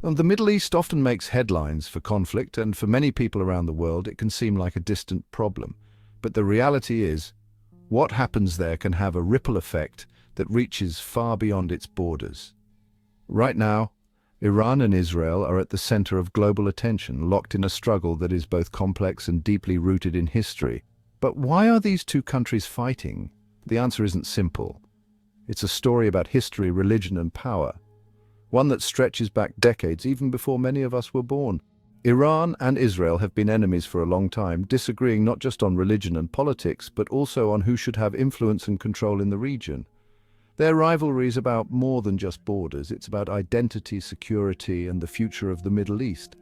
And the Middle East often makes headlines for conflict, and for many people around the world it can seem like a distant problem. But the reality is, what happens there can have a ripple effect that reaches far beyond its borders. Right now, Iran and Israel are at the center of global attention, locked in a struggle that is both complex and deeply rooted in history. But why are these two countries fighting? The answer isn't simple. It's a story about history, religion, and power, one that stretches back decades, even before many of us were born. Iran and Israel have been enemies for a long time, disagreeing not just on religion and politics, but also on who should have influence and control in the region. Their rivalry is about more than just borders. It's about identity, security, and the future of the Middle East.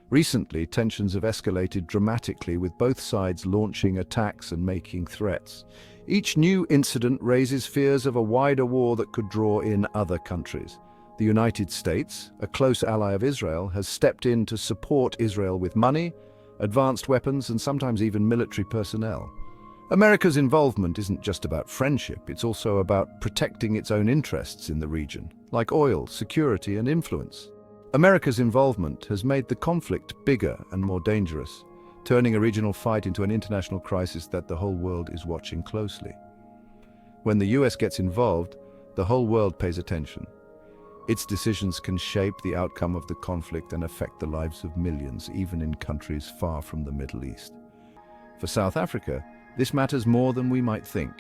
Recently, tensions have escalated dramatically, with both sides launching attacks and making threats. Each new incident raises fears of a wider war that could draw in other countries. The United States, a close ally of Israel, has stepped in to support Israel with money, advanced weapons, and sometimes even military personnel. America's involvement isn't just about friendship, it's also about protecting its own interests in the region, like oil, security, and influence. America's involvement has made the conflict bigger and more dangerous, turning a regional fight into an international crisis that the whole world is watching closely. When the US gets involved, the whole world pays attention. Its decisions can shape the outcome of the conflict and affect the lives of millions, even in countries far from the Middle East. For South Africa, this matters more than we might think.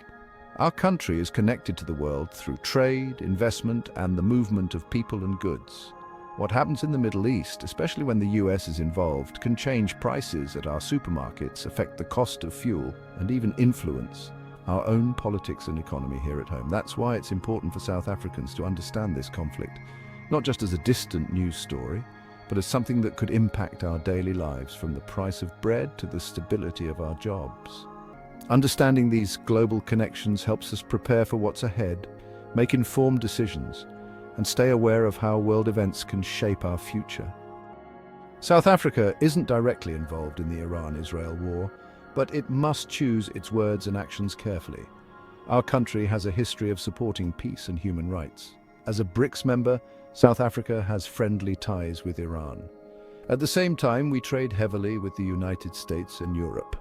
Our country is connected to the world through trade, investment, and the movement of people and goods. What happens in the Middle East, especially when the US is involved, can change prices at our supermarkets, affect the cost of fuel, and even influence our own politics and economy here at home. That's why it's important for South Africans to understand this conflict, not just as a distant news story, but as something that could impact our daily lives, from the price of bread to the stability of our jobs. Understanding these global connections helps us prepare for what's ahead, make informed decisions, and stay aware of how world events can shape our future. South Africa isn't directly involved in the Iran-Israel war, but it must choose its words and actions carefully. Our country has a history of supporting peace and human rights. As a BRICS member, South Africa has friendly ties with Iran. At the same time, we trade heavily with the United States and Europe.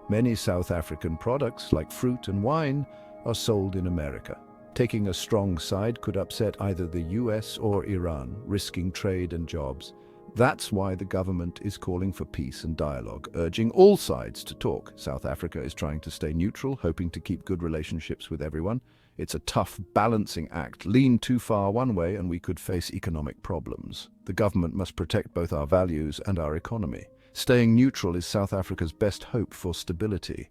Many South African products, like fruit and wine, are sold in America. Taking a strong side could upset either the US or Iran, risking trade and jobs. That's why the government is calling for peace and dialogue, urging all sides to talk. South Africa is trying to stay neutral, hoping to keep good relationships with everyone. It's a tough balancing act. Lean too far one way and we could face economic problems. The government must protect both our values and our economy. Staying neutral is South Africa's best hope for stability.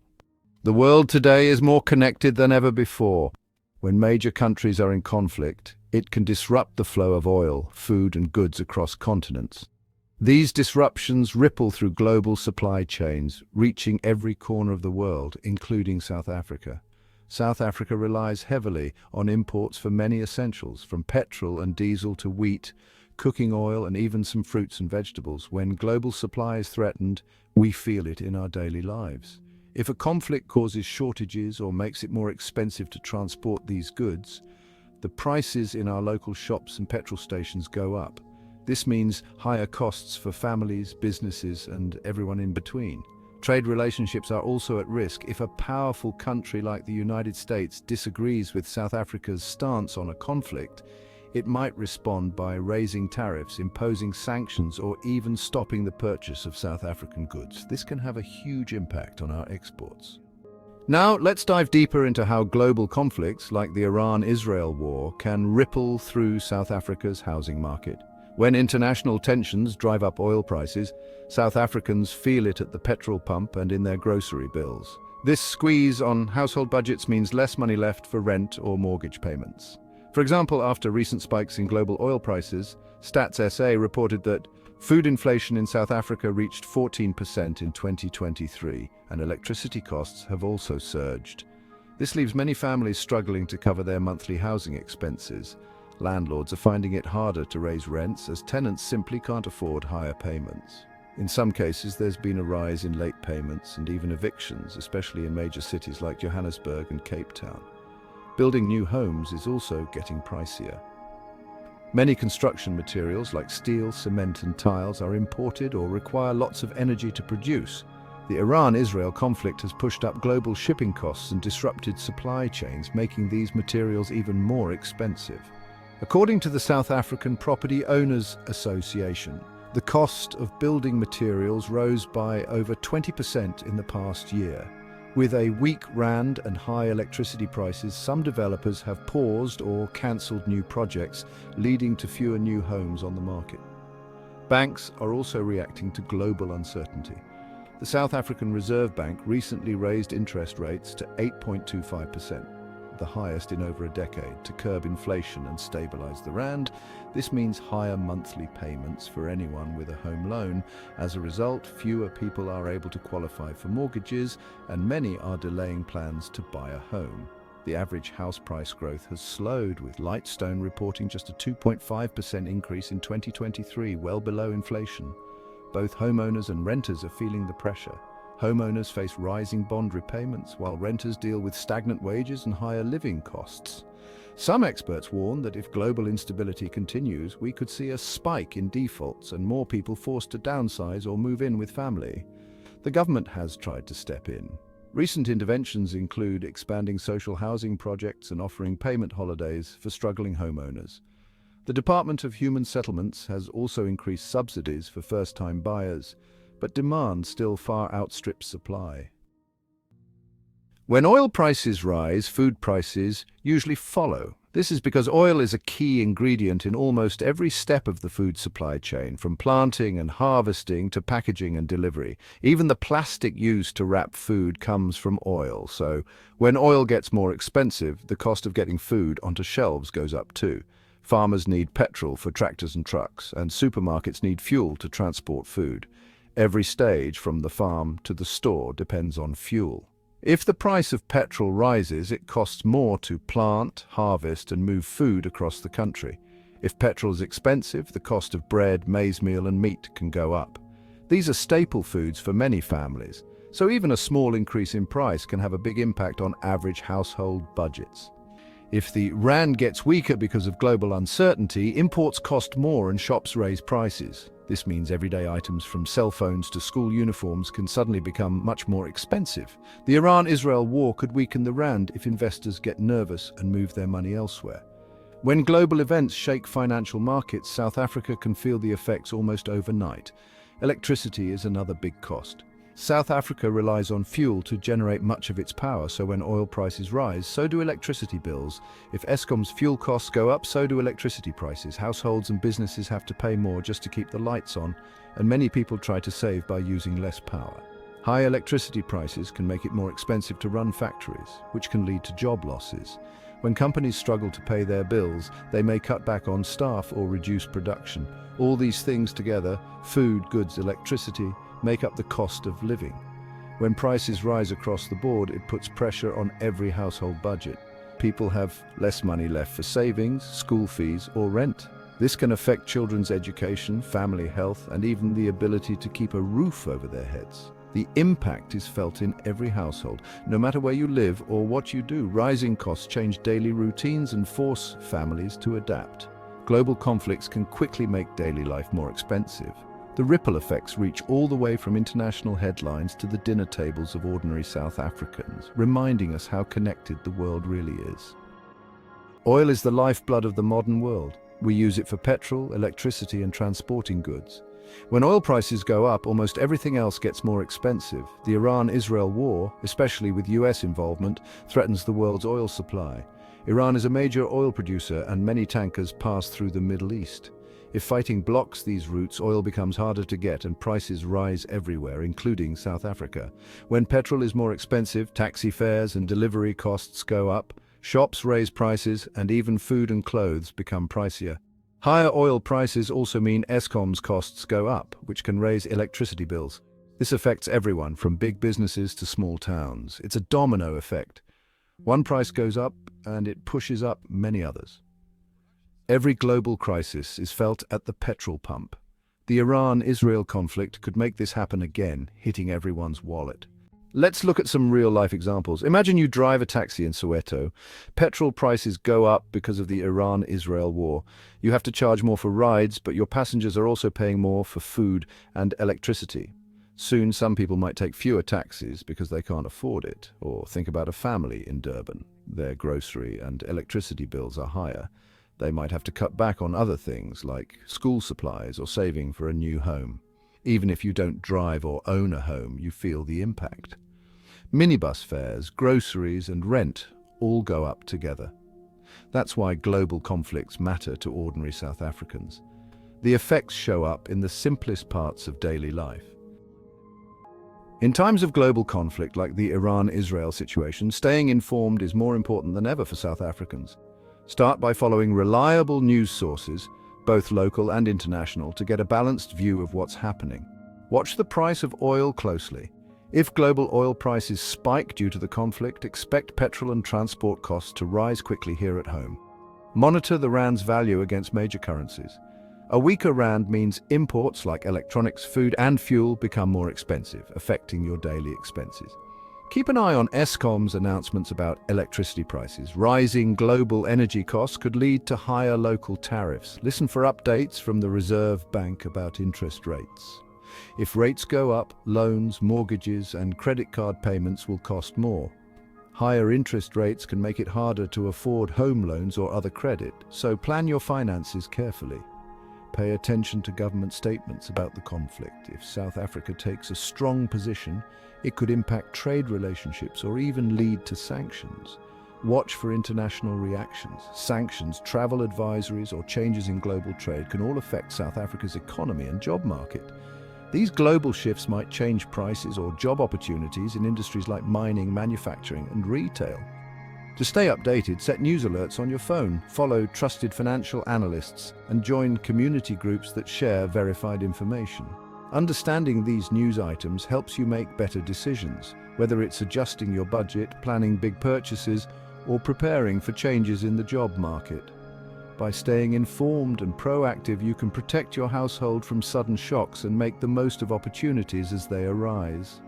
The world today is more connected than ever before. When major countries are in conflict, it can disrupt the flow of oil, food, and goods across continents. These disruptions ripple through global supply chains, reaching every corner of the world, including South Africa. South Africa relies heavily on imports for many essentials, from petrol and diesel to wheat, cooking oil, and even some fruits and vegetables. When global supply is threatened, we feel it in our daily lives. If a conflict causes shortages or makes it more expensive to transport these goods, the prices in our local shops and petrol stations go up. This means higher costs for families, businesses, and everyone in between. Trade relationships are also at risk. If a powerful country like the United States disagrees with South Africa's stance on a conflict, it might respond by raising tariffs, imposing sanctions, or even stopping the purchase of South African goods. This can have a huge impact on our exports. Now, let's dive deeper into how global conflicts like the Iran-Israel war can ripple through South Africa's housing market. When international tensions drive up oil prices, South Africans feel it at the petrol pump and in their grocery bills. This squeeze on household budgets means less money left for rent or mortgage payments. For example, after recent spikes in global oil prices, Stats SA reported that food inflation in South Africa reached 14% in 2023, and electricity costs have also surged. This leaves many families struggling to cover their monthly housing expenses. Landlords are finding it harder to raise rents as tenants simply can't afford higher payments. In some cases, there's been a rise in late payments and even evictions, especially in major cities like Johannesburg and Cape Town. Building new homes is also getting pricier. Many construction materials like steel, cement and tiles are imported or require lots of energy to produce. The Iran-Israel conflict has pushed up global shipping costs and disrupted supply chains, making these materials even more expensive. According to the South African Property Owners Association, the cost of building materials rose by over 20% in the past year. With a weak rand and high electricity prices, some developers have paused or cancelled new projects, leading to fewer new homes on the market. Banks are also reacting to global uncertainty. The South African Reserve Bank recently raised interest rates to 8.25%, the highest in over a decade, to curb inflation and stabilize the rand. This means higher monthly payments for anyone with a home loan. As a result, fewer people are able to qualify for mortgages, and many are delaying plans to buy a home. The average house price growth has slowed, with Lightstone reporting just a 2.5% increase in 2023, well below inflation. Both homeowners and renters are feeling the pressure. Homeowners face rising bond repayments, while renters deal with stagnant wages and higher living costs. Some experts warn that if global instability continues, we could see a spike in defaults and more people forced to downsize or move in with family. The government has tried to step in. Recent interventions include expanding social housing projects and offering payment holidays for struggling homeowners. The Department of Human Settlements has also increased subsidies for first-time buyers, but demand still far outstrips supply. When oil prices rise, food prices usually follow. This is because oil is a key ingredient in almost every step of the food supply chain, from planting and harvesting to packaging and delivery. Even the plastic used to wrap food comes from oil, so when oil gets more expensive, the cost of getting food onto shelves goes up too. Farmers need petrol for tractors and trucks, and supermarkets need fuel to transport food. Every stage, from the farm to the store, depends on fuel. If the price of petrol rises, it costs more to plant, harvest, and move food across the country. If petrol is expensive, the cost of bread, maize meal, and meat can go up. These are staple foods for many families, so even a small increase in price can have a big impact on average household budgets. If the rand gets weaker because of global uncertainty, imports cost more and shops raise prices. This means everyday items from cell phones to school uniforms can suddenly become much more expensive. The Iran-Israel war could weaken the rand if investors get nervous and move their money elsewhere. When global events shake financial markets, South Africa can feel the effects almost overnight. Electricity is another big cost. South Africa relies on fuel to generate much of its power, so when oil prices rise, so do electricity bills. If Eskom's fuel costs go up, so do electricity prices. Households and businesses have to pay more just to keep the lights on, and many people try to save by using less power. High electricity prices can make it more expensive to run factories, which can lead to job losses. When companies struggle to pay their bills, they may cut back on staff or reduce production. All these things together, food, goods, electricity, make up the cost of living. When prices rise across the board, it puts pressure on every household budget. People have less money left for savings, school fees, or rent. This can affect children's education, family health, and even the ability to keep a roof over their heads. The impact is felt in every household. No matter where you live or what you do, rising costs change daily routines and force families to adapt. Global conflicts can quickly make daily life more expensive. The ripple effects reach all the way from international headlines to the dinner tables of ordinary South Africans, reminding us how connected the world really is. Oil is the lifeblood of the modern world. We use it for petrol, electricity, and transporting goods. When oil prices go up, almost everything else gets more expensive. The Iran-Israel war, especially with US involvement, threatens the world's oil supply. Iran is a major oil producer, and many tankers pass through the Middle East. If fighting blocks these routes, oil becomes harder to get and prices rise everywhere, including South Africa. When petrol is more expensive, taxi fares and delivery costs go up, shops raise prices, and even food and clothes become pricier. Higher oil prices also mean Eskom's costs go up, which can raise electricity bills. This affects everyone, from big businesses to small towns. It's a domino effect. One price goes up, and it pushes up many others. Every global crisis is felt at the petrol pump. The Iran-Israel conflict could make this happen again, hitting everyone's wallet. Let's look at some real-life examples. Imagine you drive a taxi in Soweto. Petrol prices go up because of the Iran-Israel war. You have to charge more for rides, but your passengers are also paying more for food and electricity. Soon, some people might take fewer taxis because they can't afford it. Or think about a family in Durban. Their grocery and electricity bills are higher. They might have to cut back on other things like school supplies or saving for a new home. Even if you don't drive or own a home, you feel the impact. Minibus fares, groceries and rent all go up together. That's why global conflicts matter to ordinary South Africans. The effects show up in the simplest parts of daily life. In times of global conflict like the Iran-Israel situation, staying informed is more important than ever for South Africans. Start by following reliable news sources, both local and international, to get a balanced view of what's happening. Watch the price of oil closely. If global oil prices spike due to the conflict, expect petrol and transport costs to rise quickly here at home. Monitor the rand's value against major currencies. A weaker rand means imports like electronics, food and fuel become more expensive, affecting your daily expenses. Keep an eye on Eskom's announcements about electricity prices. Rising global energy costs could lead to higher local tariffs. Listen for updates from the Reserve Bank about interest rates. If rates go up, loans, mortgages and credit card payments will cost more. Higher interest rates can make it harder to afford home loans or other credit, so plan your finances carefully. Pay attention to government statements about the conflict. If South Africa takes a strong position, it could impact trade relationships or even lead to sanctions. Watch for international reactions. Sanctions, travel advisories, or changes in global trade can all affect South Africa's economy and job market. These global shifts might change prices or job opportunities in industries like mining, manufacturing, and retail. To stay updated, set news alerts on your phone, follow trusted financial analysts, and join community groups that share verified information. Understanding these news items helps you make better decisions, whether it's adjusting your budget, planning big purchases, or preparing for changes in the job market. By staying informed and proactive, you can protect your household from sudden shocks and make the most of opportunities as they arise.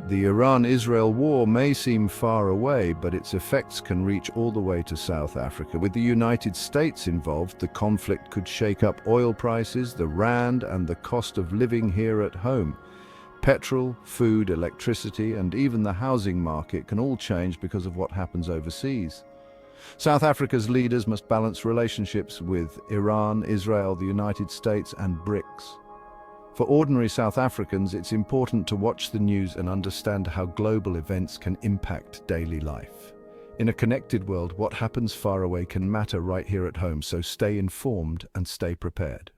The Iran-Israel war may seem far away, but its effects can reach all the way to South Africa. With the United States involved, the conflict could shake up oil prices, the rand, and the cost of living here at home. Petrol, food, electricity, and even the housing market can all change because of what happens overseas. South Africa's leaders must balance relationships with Iran, Israel, the United States, and BRICS. For ordinary South Africans, it's important to watch the news and understand how global events can impact daily life. In a connected world, what happens far away can matter right here at home, so stay informed and stay prepared.